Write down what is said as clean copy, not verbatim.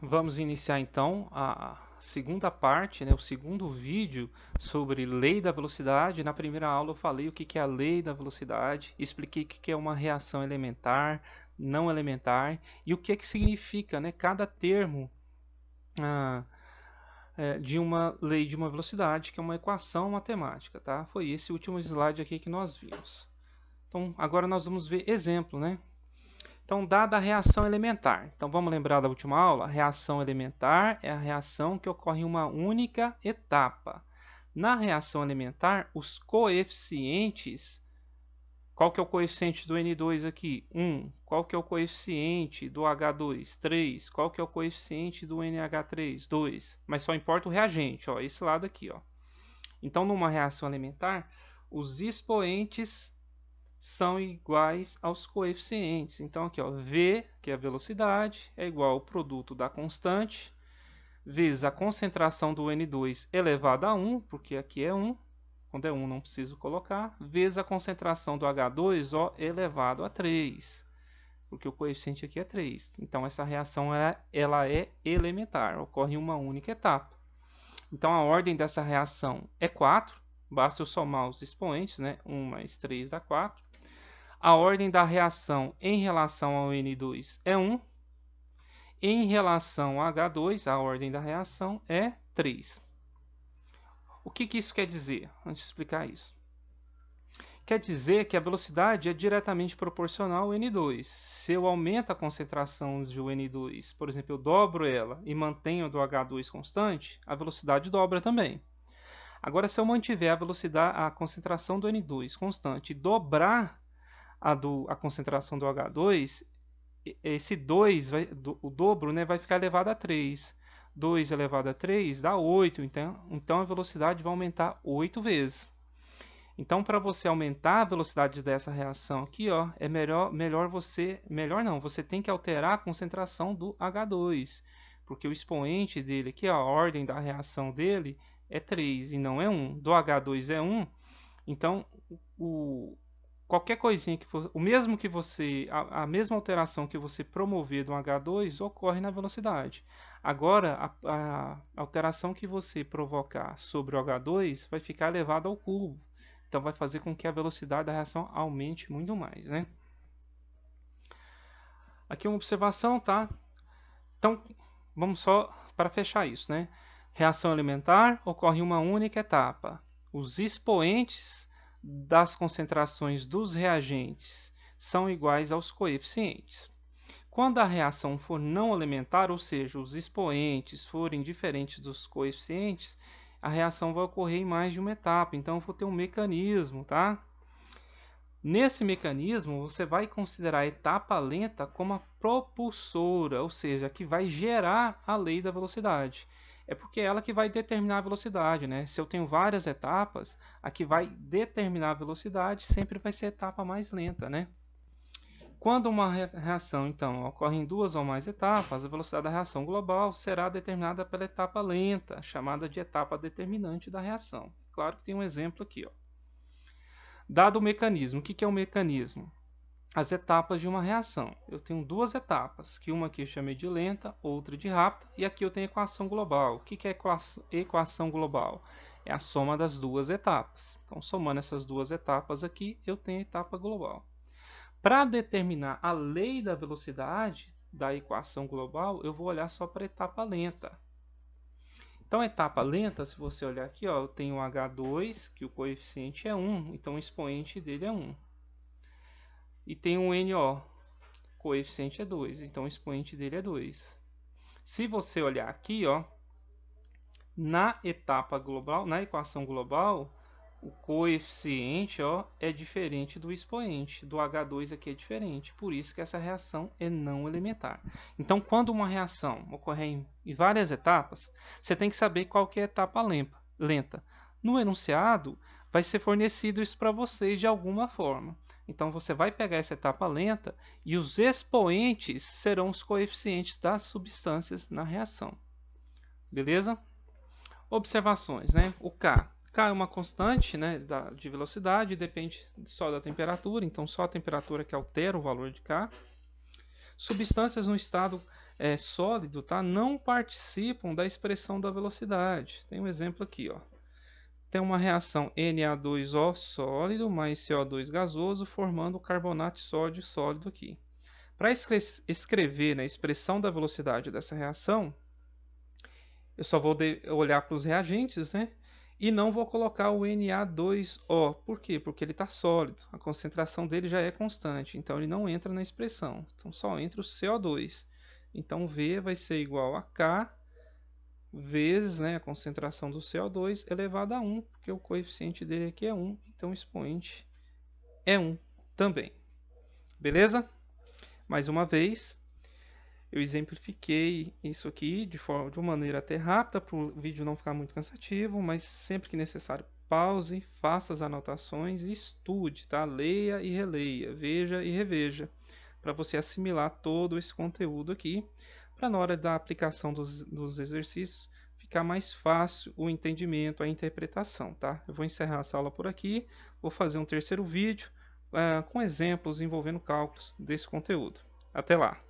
Vamos iniciar então a segunda parte, né, o segundo vídeo sobre lei da velocidade. Na primeira aula eu falei o que é a lei da velocidade, expliquei o que é uma reação elementar, não elementar e o que significa, né, cada termo ah, de uma lei de uma velocidade, que é uma equação matemática, tá? Foi esse último slide aqui que nós vimos. Então agora nós vamos ver exemplo, né? Então, dada a reação elementar. Então, vamos lembrar da última aula? A reação elementar é a reação que ocorre em uma única etapa. Na reação elementar, os coeficientes... Qual que é o coeficiente do N2 aqui? 1. Qual que é o coeficiente do H2? 3. Qual que é o coeficiente do NH3? 2. Mas só importa o reagente, ó, esse lado aqui. Ó. Então, numa reação elementar, os expoentes são iguais aos coeficientes. Então, aqui, ó, V, que é a velocidade, é igual ao produto da constante, vezes a concentração do N2 elevado a 1, porque aqui é 1, quando é 1 não preciso colocar, vezes a concentração do H2O elevado a 3, porque o coeficiente aqui é 3. Então, essa reação ela é elementar, ocorre em uma única etapa. Então, a ordem dessa reação é 4, basta eu somar os expoentes, né? 1 mais 3 dá 4. A ordem da reação em relação ao N2 é 1. Em relação ao H2, a ordem da reação é 3. O que isso quer dizer? Antes de explicar isso. Quer dizer que a velocidade é diretamente proporcional ao N2. Se eu aumento a concentração de N2, por exemplo, eu dobro ela e mantenho do H2 constante, a velocidade dobra também. Agora, se eu mantiver a velocidade, a concentração do N2 constante e dobrar a concentração do H2, esse 2, o dobro, né, vai ficar elevado a 3. 2 elevado a 3 dá 8, então a velocidade vai aumentar 8 vezes. Então, para você aumentar a velocidade dessa reação aqui, ó, é você tem que alterar a concentração do H2, porque o expoente dele aqui, ó, a ordem da reação dele é 3 e não é 1. Do H2 é 1, então qualquer coisinha o mesmo que você a mesma alteração que você promover do H2 ocorre na velocidade. Agora a alteração que você provocar sobre o H2 vai ficar elevada ao cubo. Então vai fazer com que a velocidade da reação aumente muito mais, né? Aqui uma observação, tá? Então vamos só para fechar isso, né? Reação elementar ocorre em uma única etapa. Os expoentes das concentrações dos reagentes são iguais aos coeficientes. Quando a reação for não elementar, ou seja, os expoentes forem diferentes dos coeficientes, a reação vai ocorrer em mais de uma etapa. Então, eu vou ter um mecanismo, tá? Nesse mecanismo, você vai considerar a etapa lenta como a propulsora, ou seja, a que vai gerar a lei da velocidade. É porque é ela que vai determinar a velocidade, né? Se eu tenho várias etapas, a que vai determinar a velocidade sempre vai ser a etapa mais lenta, né? Quando uma reação, então, ocorre em duas ou mais etapas, a velocidade da reação global será determinada pela etapa lenta, chamada de etapa determinante da reação. Claro que tem um exemplo aqui, ó. Dado o mecanismo, o que é o mecanismo? As etapas de uma reação. Eu tenho duas etapas, que uma aqui eu chamei de lenta, outra de rápida, e aqui eu tenho a equação global. O que é equação global? É a soma das duas etapas. Então, somando essas duas etapas aqui, eu tenho a etapa global. Para determinar a lei da velocidade da equação global, eu vou olhar só para a etapa lenta. Então, a etapa lenta, se você olhar aqui, ó, eu tenho H2, que o coeficiente é 1, então o expoente dele é 1. E tem um NO, coeficiente é 2, então o expoente dele é 2. Se você olhar aqui, ó, na etapa global, na equação global, o coeficiente, ó, é diferente do expoente. Do H2 aqui é diferente, por isso que essa reação é não elementar. Então, quando uma reação ocorrer em várias etapas, você tem que saber qual que é a etapa lenta. No enunciado, vai ser fornecido isso para vocês de alguma forma. Então, você vai pegar essa etapa lenta e os expoentes serão os coeficientes das substâncias na reação. Beleza? Observações, né? O K. K é uma constante, né, de velocidade, depende só da temperatura, então só a temperatura que altera o valor de K. Substâncias no estado sólido, tá? Não participam da expressão da velocidade. Tem um exemplo aqui, ó. Tem uma reação Na2O sólido mais CO2 gasoso, formando o carbonato de sódio sólido aqui. Para escrever na expressão da velocidade dessa reação, eu só vou olhar para os reagentes, né? E não vou colocar o Na2O. Por quê? Porque ele está sólido. A concentração dele já é constante, então ele não entra na expressão. Então só entra o CO2. Então V vai ser igual a K vezes, né, a concentração do CO2 elevado a 1, porque o coeficiente dele aqui é 1, então o expoente é 1 também. Beleza? Mais uma vez, eu exemplifiquei isso aqui de uma maneira até rápida, para o vídeo não ficar muito cansativo, mas sempre que necessário, pause, faça as anotações e estude, tá? Leia e releia, veja e reveja, para você assimilar todo esse conteúdo aqui, para na hora da aplicação dos exercícios ficar mais fácil o entendimento, a interpretação, tá? Eu vou encerrar essa aula por aqui, vou fazer um terceiro vídeo com exemplos envolvendo cálculos desse conteúdo. Até lá!